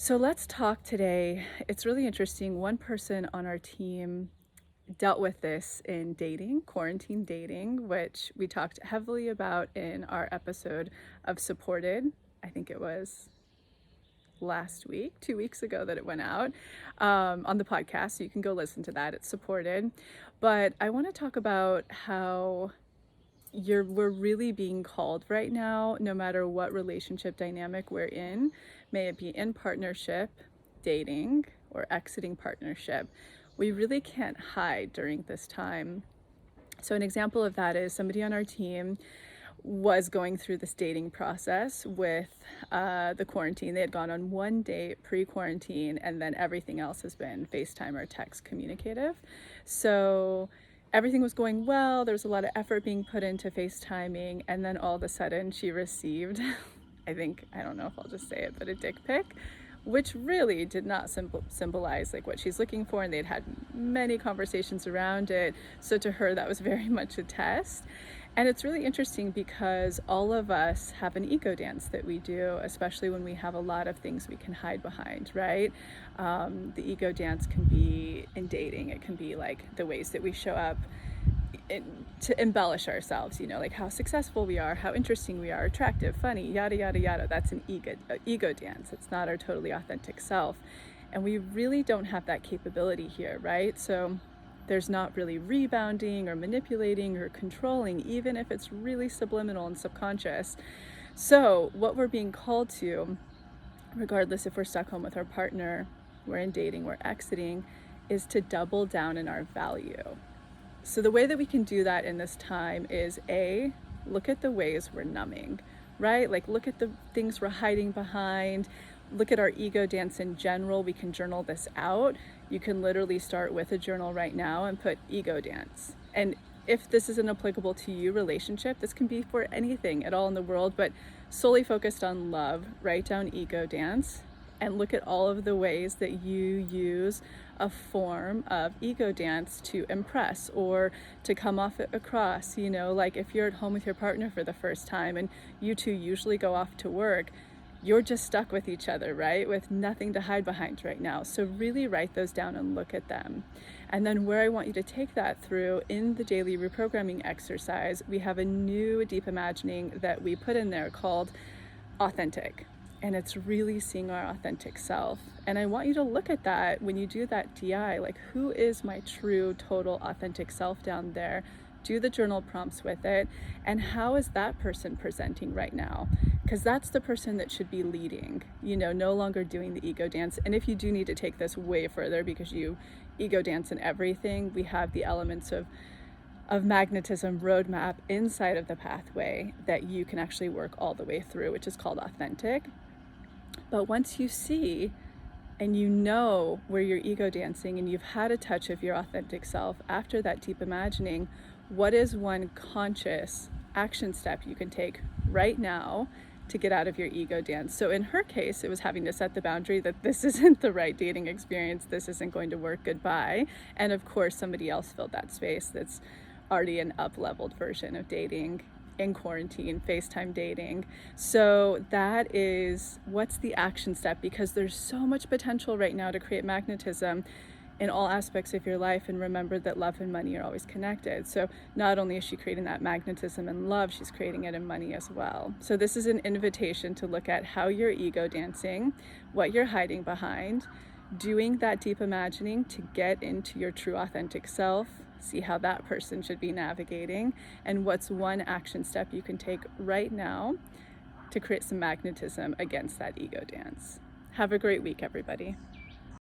So let's talk today. It's really interesting. One person on our team dealt with this in dating, quarantine dating, which we talked heavily about in our episode of Supported. I think it was last week, 2 weeks ago that it went out on the podcast. So you can go listen to that. It's Supported. But I want to talk about how we're really being called right now, no matter what relationship dynamic we're in, may it be in partnership, dating, or exiting partnership. We really can't hide during this time. So an example of that is somebody on our team was going through this dating process with the quarantine. They had gone on one date pre-quarantine, and then everything else has been FaceTime or text communicative. So everything was going well. There was a lot of effort being put into FaceTiming, and then all of a sudden she received, I don't know if I'll just say it, but a dick pic, which really did not symbolize like what she's looking for, and they'd had many conversations around it. So to her, that was very much a test. And it's really interesting because all of us have an ego dance that we do, especially when we have a lot of things we can hide behind, right? The ego dance can be in dating. It can be like the ways that we show up to embellish ourselves, like how successful we are, how interesting we are, attractive, funny, yada, yada, yada. That's an ego dance. It's not our totally authentic self. And we really don't have that capability here, right? So there's not really rebounding or manipulating or controlling, even if it's really subliminal and subconscious. So what we're being called to, regardless if we're stuck home with our partner, we're in dating, we're exiting, is to double down in our value. So the way that we can do that in this time is look at the ways we're numbing, right? Like look at the things we're hiding behind, look at our ego dance in general. We can journal this out. You can literally start with a journal right now and put ego dance. And if this isn't applicable to you, relationship, this can be for anything at all in the world, but solely focused on love, write down ego dance and look at all of the ways that you use a form of ego dance to impress or to come off across, like if you're at home with your partner for the first time and you two usually go off to work, you're just stuck with each other, right? With nothing to hide behind right now. So really write those down and look at them. And then where I want you to take that through in the daily reprogramming exercise, we have a new deep imagining that we put in there called authentic. And it's really seeing our authentic self. And I want you to look at that when you do that DI, like who is my true, total, authentic self down there? Do the journal prompts with it. And how is that person presenting right now? Because that's the person that should be leading, no longer doing the ego dance. And if you do need to take this way further because you ego dance in everything, we have the elements of magnetism roadmap inside of the pathway that you can actually work all the way through, which is called authentic. But once you see and you know where you're ego dancing and you've had a touch of your authentic self after that deep imagining, what is one conscious action step you can take right now to get out of your ego dance? So in her case, it was having to set the boundary that this isn't the right dating experience. This isn't going to work. Goodbye. And of course, somebody else filled that space that's already an up-leveled version of dating in quarantine, FaceTime dating. So that is what's the action step, because there's so much potential right now to create magnetism in all aspects of your life. And remember that love and money are always connected. So not only is she creating that magnetism and love, she's creating it in money as well. So this is an invitation to look at how you're ego dancing, what you're hiding behind, doing that deep imagining to get into your true authentic self, see how that person should be navigating, and what's one action step you can take right now to create some magnetism against that ego dance. Have a great week, everybody.